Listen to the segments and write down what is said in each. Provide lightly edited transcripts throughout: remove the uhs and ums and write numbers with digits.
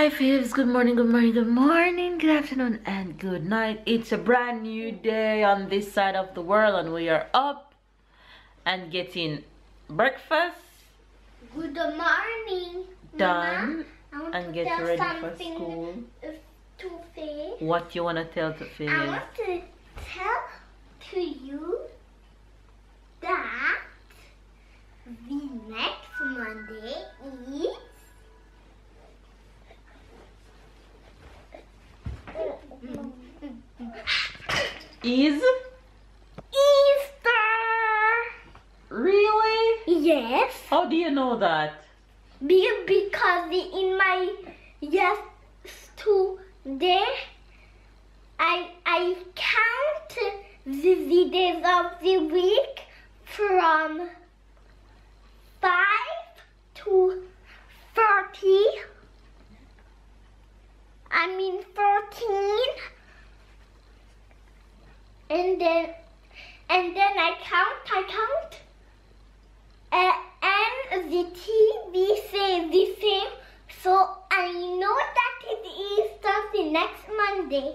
Hi faves, good morning, good morning, good morning, good afternoon, and good night. It's a brand new day on this side of the world, and we are up and getting breakfast Good morning, done. Mama, and get ready for school. To Faye. What you want to tell to Faye? I want to tell to you that the next Monday Is Easter. really? Yes, How do you know that? because in my yes today I count the days of the week from 5 to 30. I mean 14. And then I count. And the TV says the same, so I know that it is Easter the next Monday.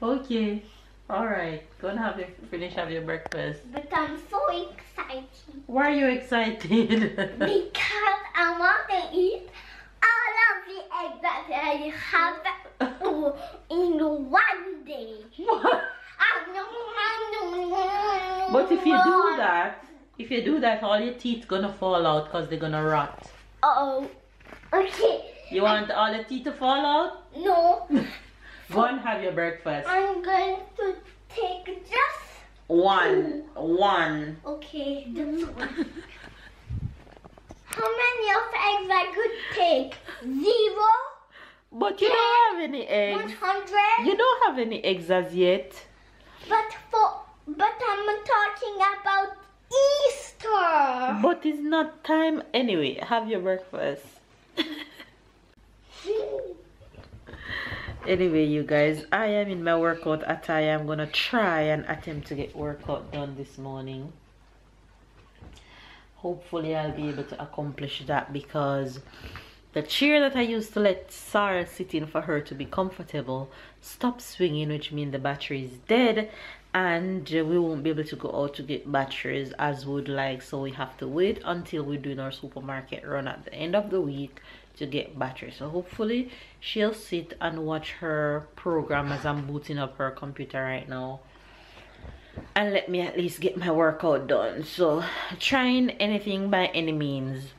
Okay, all right. Go and finish your breakfast. But I'm so excited Why are you excited? because I want to eat all of the eggs that I have in one day. What? But if you do that, all your teeth gonna fall out because they're gonna rot. Oh, okay. You want all the teeth to fall out? No, Go and have your breakfast. I'm going to take just One. Okay, just one. How many of eggs I could take? 0? But you don't have any eggs. 100? You don't have any eggs as yet. But I'm talking about Easter. But it's not time anyway. Have your breakfast. Anyway, you guys, I am in my workout attire. I'm gonna try and attempt to get workout done this morning. Hopefully I'll be able to accomplish that, because the chair that I used to let Sarah sit in for her to be comfortable stopped swinging, which means the battery is dead, and we won't be able to go out to get batteries as would like. So we have to wait until we're doing our supermarket run at the end of the week to get batteries. So hopefully she'll sit and watch her program as I'm booting up her computer right now, and let me at least get my workout done. So trying anything by any means.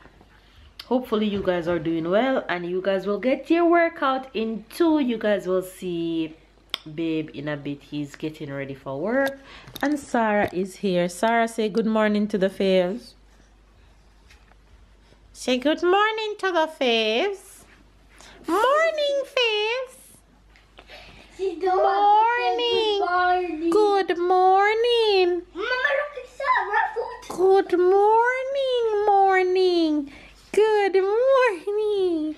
Hopefully you guys are doing well and you guys will get your workout in too. You guys will see babe in a bit. He's getting ready for work, and Sarah is here. Sarah, say good morning to the faves. Say good morning to the faves. Morning, faves. Morning. Good morning. Mama, look at Sarah's foot. Good morning. Good morning.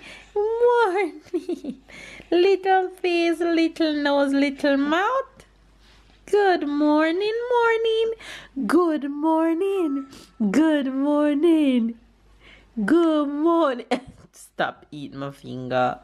Little face, little nose, little mouth. Good morning. Good morning. Stop eating my finger.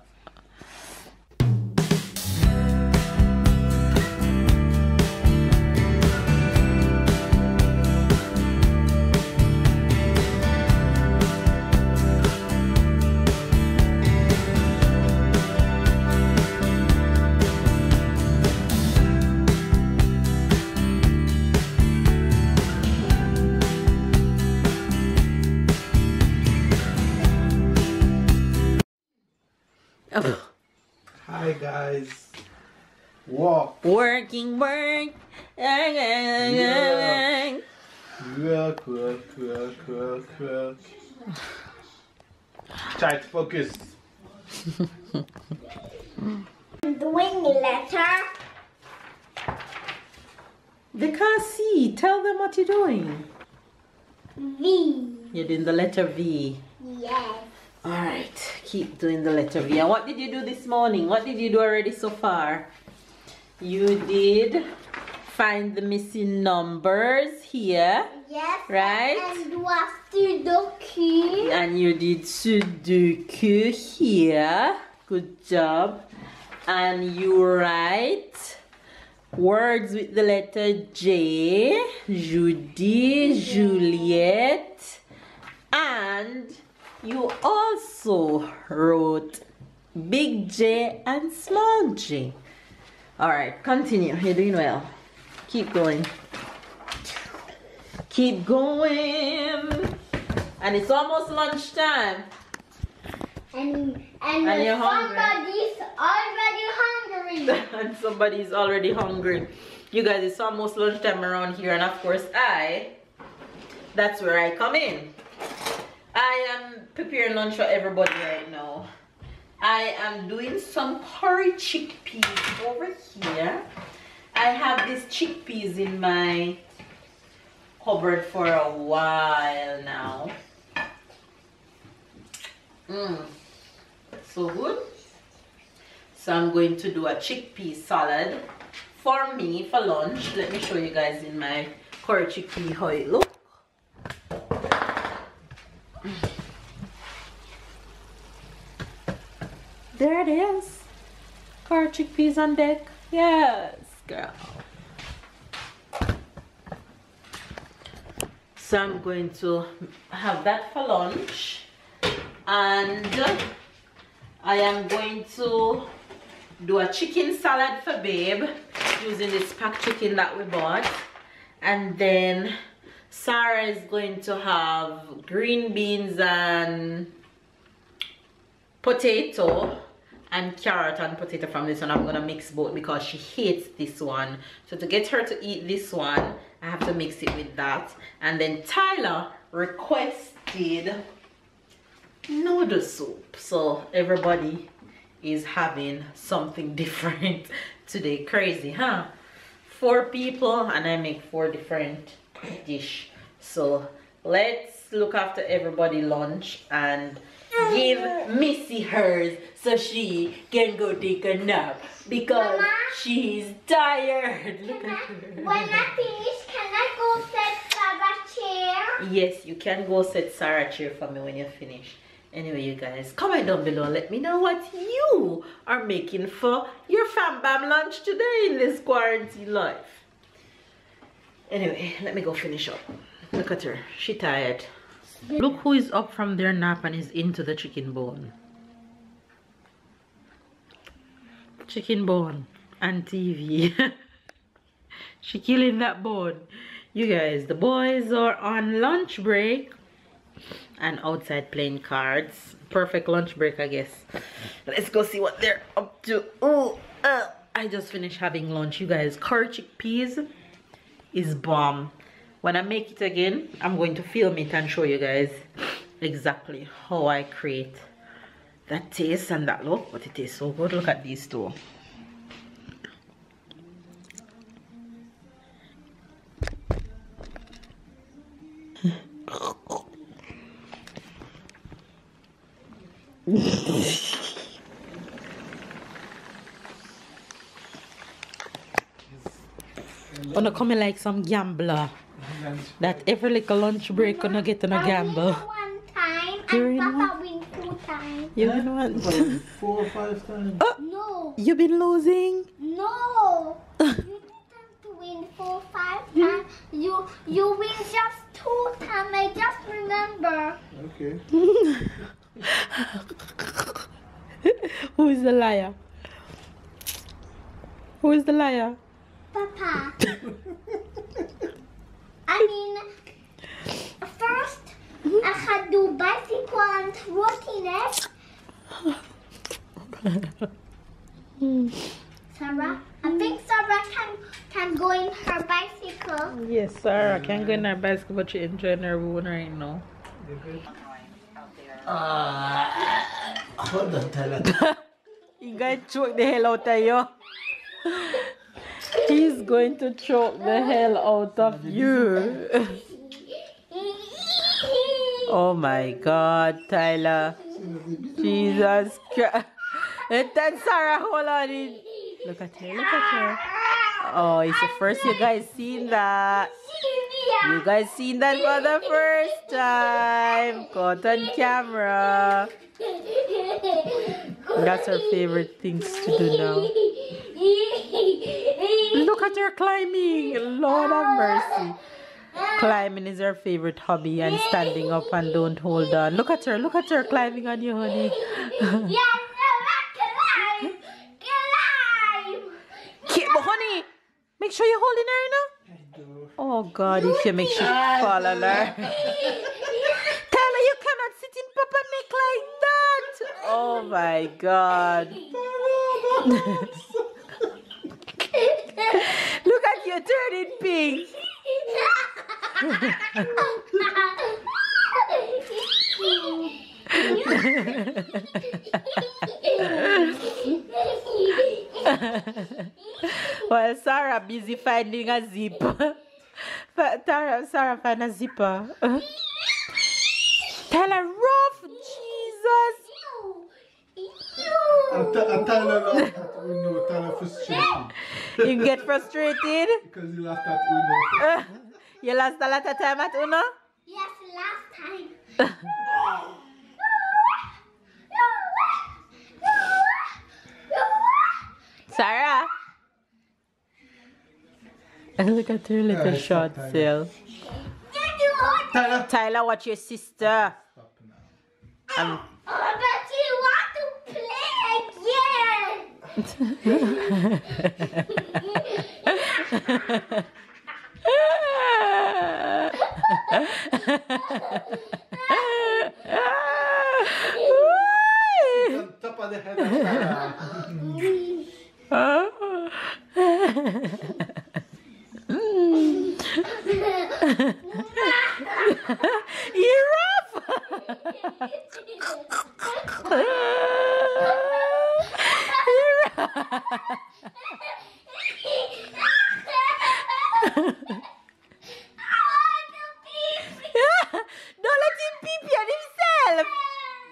Oh. Hi guys. Walk. Working. Work. Try to focus. I'm doing letter They can't see. Tell them what you're doing. V. You're doing the letter V. Yes. Alright, keep doing the letter V. And what did you do this morning? What did you do already so far? You did find the missing numbers here. Yes. Right? And do a Sudoku. And you did Sudoku here. Good job. And you write words with the letter J. Judy, Juliet. And you also wrote big J and small J. Alright, continue. You're doing well. Keep going. Keep going. And it's almost lunchtime. And you're hungry. somebody's already hungry. And somebody's already hungry. You guys, it's almost lunchtime around here. And of course, that's where I come in. I am preparing lunch for everybody right now. I am doing some curry chickpeas over here. I have these chickpeas in my cupboard for a while now. So good. So I'm going to do a chickpea salad for me for lunch. Let me show you guys in my curry chickpea how it looks. There it is. Curry chickpeas on deck. Yes, girl. So I'm going to have that for lunch. And I am going to do a chicken salad for babe using this packed chicken that we bought. And then Sarah is going to have green beans and potato and carrot and potato from this one. I'm gonna mix both because she hates this one. So to get her to eat this one, I have to mix it with that. And then Tyler requested noodle soup. So everybody is having something different today. Crazy, huh? 4 people and I make 4 different dish. So let's look after everybody lunch and give Missy hers so she can go take a nap because Mama, she's tired. Look at her. When I finish, can I go set Sarah's chair? Yes, you can go set Sarah's chair for me when you finish. Anyway, you guys, comment down below. Let me know what you are making for your fam bam lunch today in this quarantine life. Anyway, let me go finish up. Look at her. She tired. Look who is up from their nap and is into the chicken bone. Chicken bone and TV. She killing that bone. You guys, the boys are on lunch break and outside playing cards. Perfect lunch break, I guess. Let's go see what they're up to. Oh, I just finished having lunch. You guys, curry chickpeas is bomb. When I make it again, I'm going to film it and show you guys exactly how I create that taste and that look. But it tastes so good. Look at these two. Wanna come in like some gambler. That every little lunch break gonna get on a gamble. One time You and win Papa win 2 times. You been one? 4 or 5 times. Oh, No, you been losing? no. You didn't win 4, 5 times. You win just 2 times. I just remember. Okay. Who is the liar? Who is the liar? Papa. I mean, first I had to bicycle and trottinette. Sarah, I think Sarah can go in her bicycle. Yes, Sarah can go in her bicycle, but she enjoying her own right now. Hold on, Tyler. You guys choke the hell out of you. He's going to choke the hell out of you. Oh my God, Tyler. Jesus Christ. And then Sarah, hold on. Look at her, look at her. Oh, it's the first you guys seen that. You guys seen that for the first time. Caught on camera. That's her favorite things to do now. Look at her climbing. Lord have mercy. Climbing is her favorite hobby and standing up and don't hold on. Look at her climbing on you, honey. But honey, make sure you're holding her, you know? Oh God, if you make she fall on her. Tell her you cannot sit in Papa neck like that. Oh my God. Look at you turning pink. Well, Sarah busy finding a zip. Sarah find a zipper. Tell her rough, Jesus. Tyler frustrated. You get frustrated? Because you lost that Uno. You lost a lot of time at Uno? Yes, last time. Sarah? Look at her little short tail. Tyler, watch your sister. Stop now. But you want to play On top of the head of Sarah. You're rough. You're Don't let him pee-pee on himself.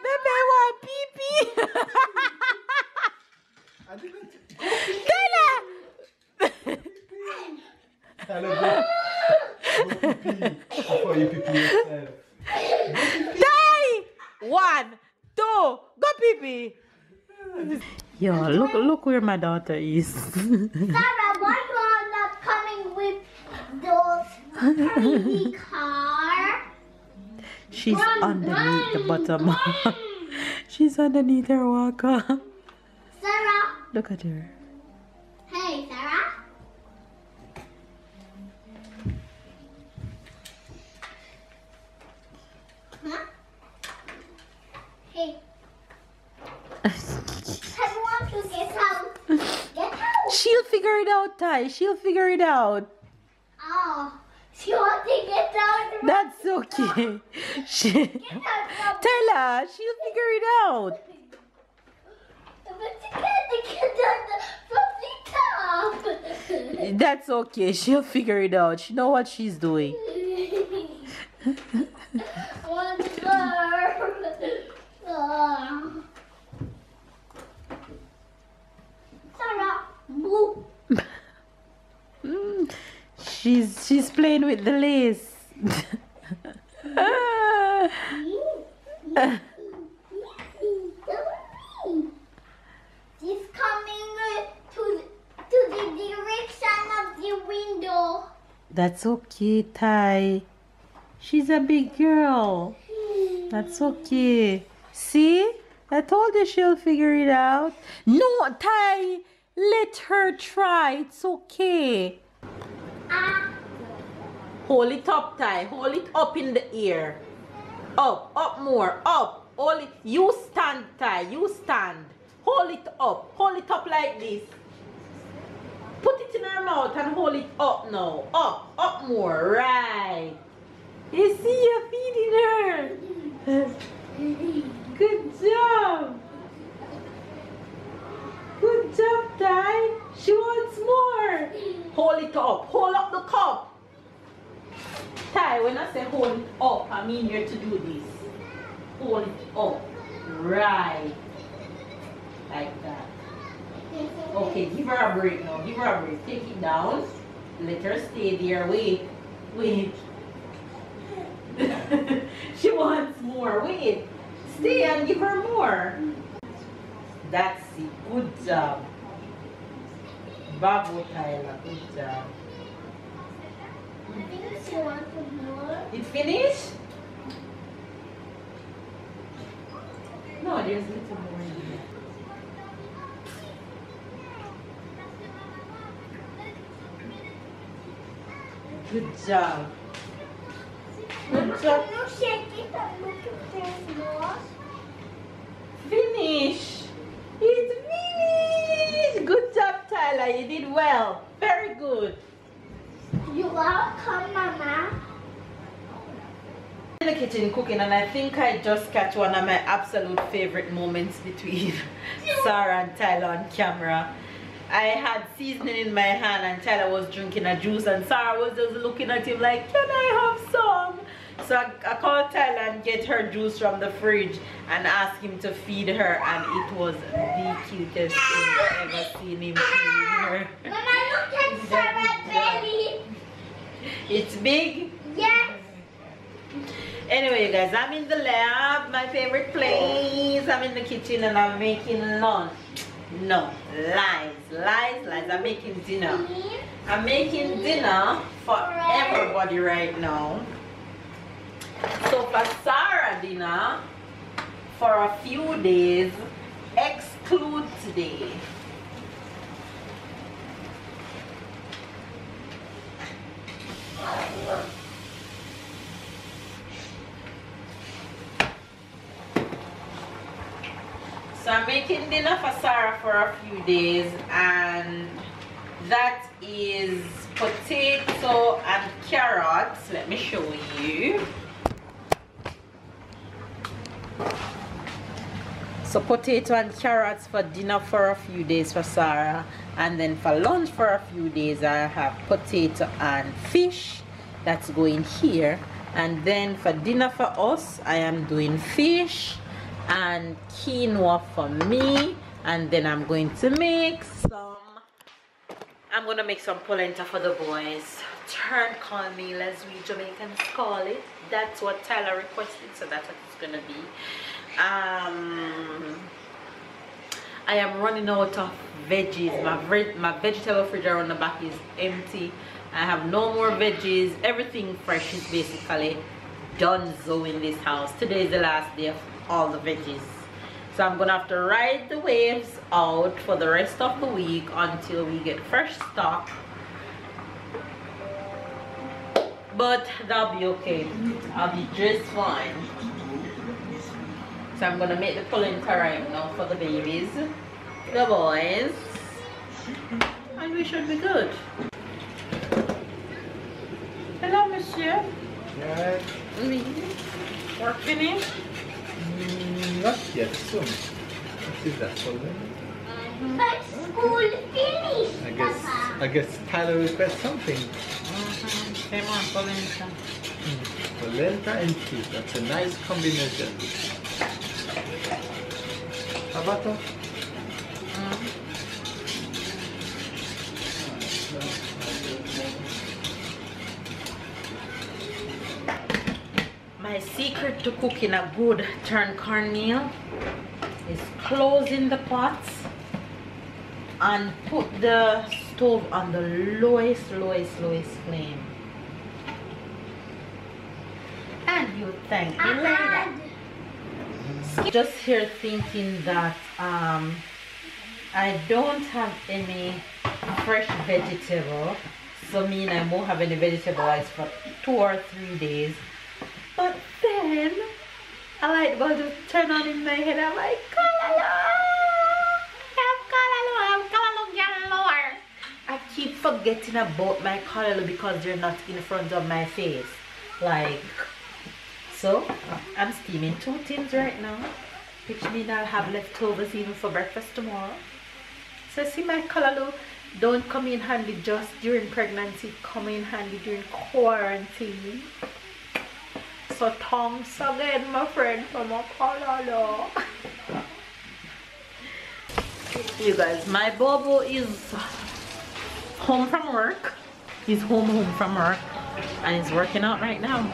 Baby want pee-pee. I didn't. Tyler. Tyler, go pee before you pee yourself. Die. 1, 2, go pee-pee. Yo, look where my daughter is. Sarah, why you are not coming with those crazy car? She's underneath the bottom. She's underneath her walker. Sarah. Look at her. Hey, Sarah. Huh? Hey. I want to get out. Get out. She'll figure it out, Ty. She'll figure it out. Oh, she wants to get out. That's okay. Get out. Tyler, she'll figure it out. But you can't get out from the top. That's okay. She'll figure it out. She knows what she's doing. One more. Sarah, move. She's playing with the lace. She's coming to the direction of the window. That's okay, Ty. She's a big girl. That's okay. See? I told you she'll figure it out. No, Ty. Let her try. It's okay. Hold it up, Ty. Hold it up in the air. Up more. Up. Hold it. You stand, Ty. You stand. Hold it up. Hold it up like this. Put it in her mouth and hold it up now. Up more. Right. You see, you're feeding her. Good job. Good job, Ty. She wants more. Hold it up. Hold up the cup. Ty, when I say hold it up, I mean you're to do this. Hold it up. Right. Like that. Okay, give her a break now. Give her a break. Take it down. Let her stay there. Wait. Wait. She wants more. Wait. Stay and give her more. That's it. Good job. Bravo, Tyler. Good job. I think she wants more. It finished? No, there's a little more in here. Good job. Good job. Can you shake it and look if there's more? Finish. It's finished. Good job, Tyler. You did well. Very good. You welcome, Mama. In the kitchen cooking, and I think I just catch one of my absolute favorite moments between Sarah and Tyler on camera. I had seasoning in my hand and Tyler was drinking a juice and Sarah was just looking at him like, can I have some? So I called Tyler and get her juice from the fridge and asked him to feed her, and it was the cutest thing I've ever seen him feeding her. Mama, look at Sarah's belly. It's big. Yes. Anyway, you guys, I'm in the lab, my favorite place. I'm in the kitchen and I'm making lunch. No, lies, lies, lies. I'm making dinner. I'm making dinner for everybody right now. So for Sarah dinner, for a few days, exclude today. So I'm making dinner for Sarah for a few days, and that is potato and carrots. Let me show you. So potato and carrots for dinner for a few days for Sarah, and then for lunch for a few days I have potato and fish that's going here, and then for dinner for us I am doing fish and quinoa for me, and then I'm going to make some polenta for the boys. Turn cornmeal as we Jamaicans call it. That's what Tyler requested, so that's what it's gonna be. I am running out of veggies. My vegetable fridge around the back is empty. I have no more veggies. Everything fresh is basically done so in this house. Today is the last day of all the veggies, so I'm gonna have to ride the waves out for the rest of the week until we get fresh stock, but that'll be okay. I'll be just fine. So I'm gonna make the polenta right now for the babies, the boys, and we should be good. Hello, monsieur. Yeah. Work finished? Not yet, soon. What is that for them? But school finished. I guess Tyler requests something. Come on, polenta. Polenta and cheese. That's a nice combination. Abato? My secret to cooking a good turn cornmeal is closing the pots and put the stove on the lowest flame. And you thank me later. Just here thinking that I don't have any fresh vegetable, so mean I won't have any vegetables for 2 or 3 days. But then a light bulb just turned on in my head. I'm like, I keep forgetting about my callaloo because they're not in front of my face. Like, so I'm steaming 2 tins right now, which means I'll have leftovers even for breakfast tomorrow. So see, my callaloo don't come in handy just during pregnancy, come in handy during quarantine. So thanks again, my friend, for my callaloo. You guys, my Bobo is home from work. He's home from work, and he's working out right now.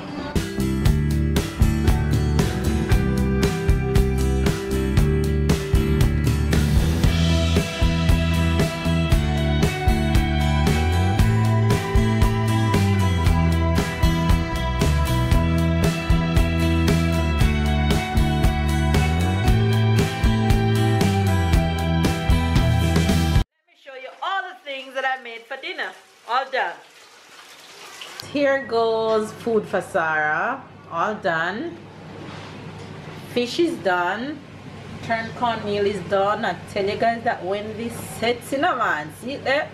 That I made for dinner. All done. Here goes food for Sarah. All done. Fish is done. Turned cornmeal is done. I tell you guys that when this sets in a man, see it there?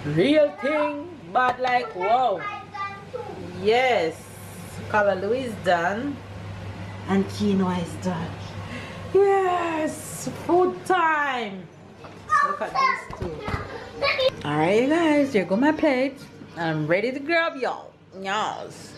Real thing, but like wow. Yes. Callaloo is done. And quinoa is done. Yes, food time. Look at this too. Alright guys, here go my plate. I'm ready to grab y'all. Yes.